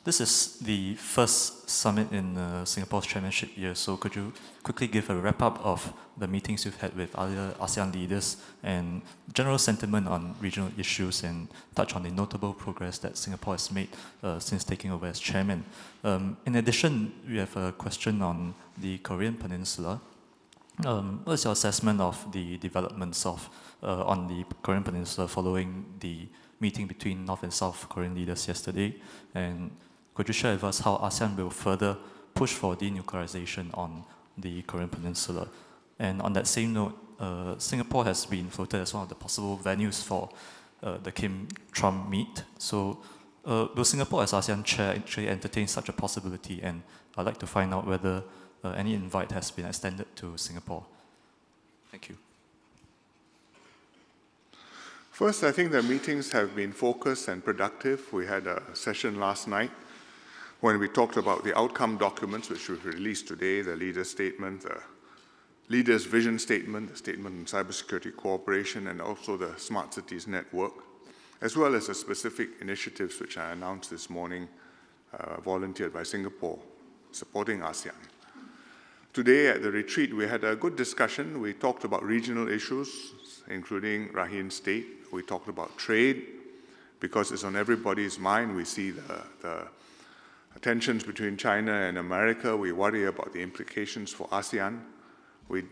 This is the first summit in Singapore's chairmanship year, so could you quickly give a wrap-up of the meetings you've had with other ASEAN leaders and general sentiment on regional issues, and touch on the notable progress that Singapore has made since taking over as chairman? In addition, we have a question on the Korean peninsula. What's your assessment of the developments on the Korean peninsula following the meeting between North and South Korean leaders yesterday? And could you share with us how ASEAN will further push for denuclearization on the Korean peninsula? And on that same note, Singapore has been floated as one of the possible venues for the Kim-Trump meet. So will Singapore as ASEAN chair actually entertain such a possibility? And I'd like to find out whether any invite has been extended to Singapore. Thank you. First, I think the meetings have been focused and productive. We had a session last night when we talked about the outcome documents, which we've released today, the leader's statement, the leader's vision statement, the statement on cybersecurity cooperation, and also the Smart Cities Network, as well as the specific initiatives which I announced this morning, volunteered by Singapore, supporting ASEAN. Today at the retreat, we had a good discussion. We talked about regional issues, including Rakhine State. We talked about trade, because it's on everybody's mind. We see the tensions between China and America. We worry about the implications for ASEAN. We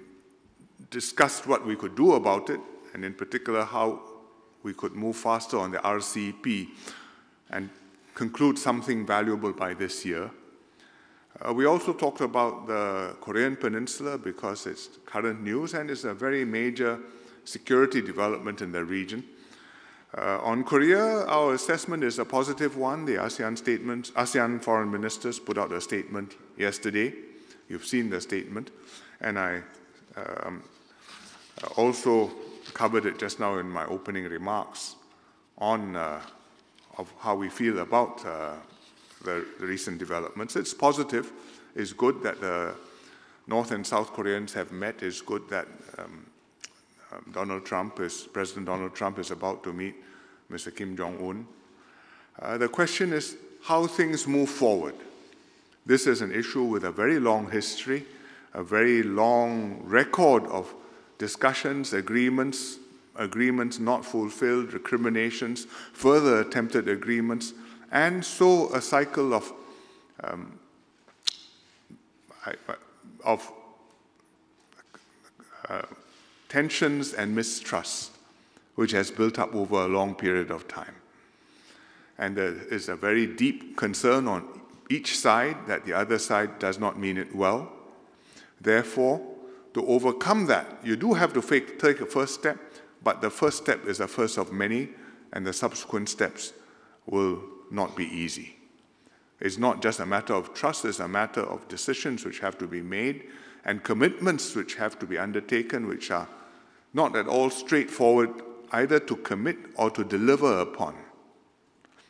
discussed what we could do about it, and in particular, how we could move faster on the RCEP and conclude something valuable by this year. We also talked about the Korean peninsula, because it's current news and it's a very major security development in the region. On Korea, our assessment is a positive one. The ASEAN foreign ministers put out a statement yesterday. You've seen the statement. And I also covered it just now in my opening remarks on of how we feel about the recent developments. It's positive. It's good that the North and South Koreans have met. It's good that President Donald Trump is about to meet Mr. Kim Jong-un. The question is how things move forward. This is an issue with a very long history, a very long record of discussions, agreements not fulfilled, recriminations, further attempted agreements, and so a cycle of tensions and mistrust, which has built up over a long period of time. And there is a very deep concern on each side that the other side does not mean it well. Therefore, to overcome that, you do have to take a first step, but the first step is the first of many, and the subsequent steps will not be easy. It's not just a matter of trust, it's a matter of decisions which have to be made and commitments which have to be undertaken, which are not at all straightforward either to commit or to deliver upon.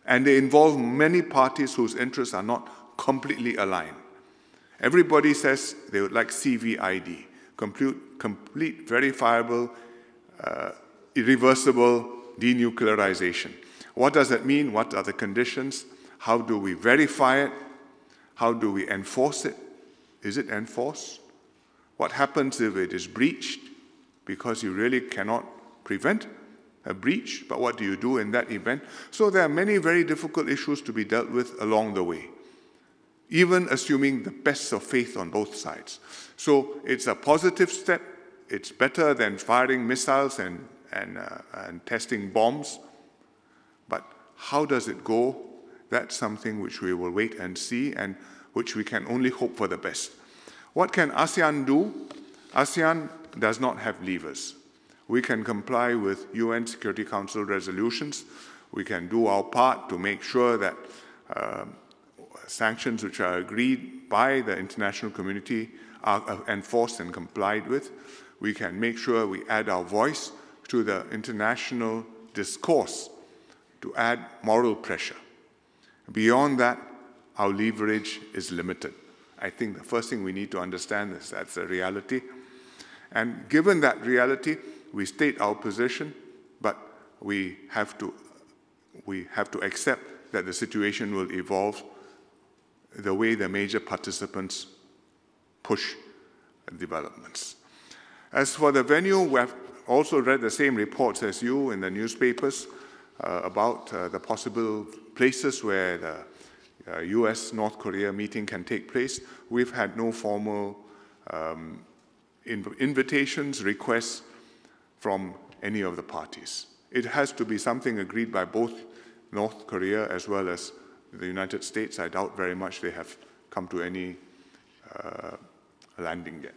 And they involve many parties whose interests are not completely aligned. Everybody says they would like CVID, complete verifiable, irreversible denuclearization. What does that mean? What are the conditions? How do we verify it? How do we enforce it? Is it enforced? What happens if it is breached? Because you really cannot prevent a breach, but what do you do in that event? So there are many very difficult issues to be dealt with along the way, even assuming the best of faith on both sides. So it's a positive step. It's better than firing missiles and testing bombs. But how does it go? That's something which we will wait and see, and which we can only hope for the best. What can ASEAN do? ASEAN does not have levers. We can comply with UN Security Council resolutions. We can do our part to make sure that sanctions which are agreed by the international community are enforced and complied with. We can make sure we add our voice to the international discourse to add moral pressure. Beyond that, our leverage is limited. I think the first thing we need to understand is that's a reality. And given that reality, we state our position, but we have to accept that the situation will evolve the way the major participants push developments. As for the venue, we have also read the same reports as you in the newspapers about the possible places where the US-North Korea meeting can take place. We've had no formal invitations, requests from any of the parties. It has to be something agreed by both North Korea as well as the United States. I doubt very much they have come to any landing yet.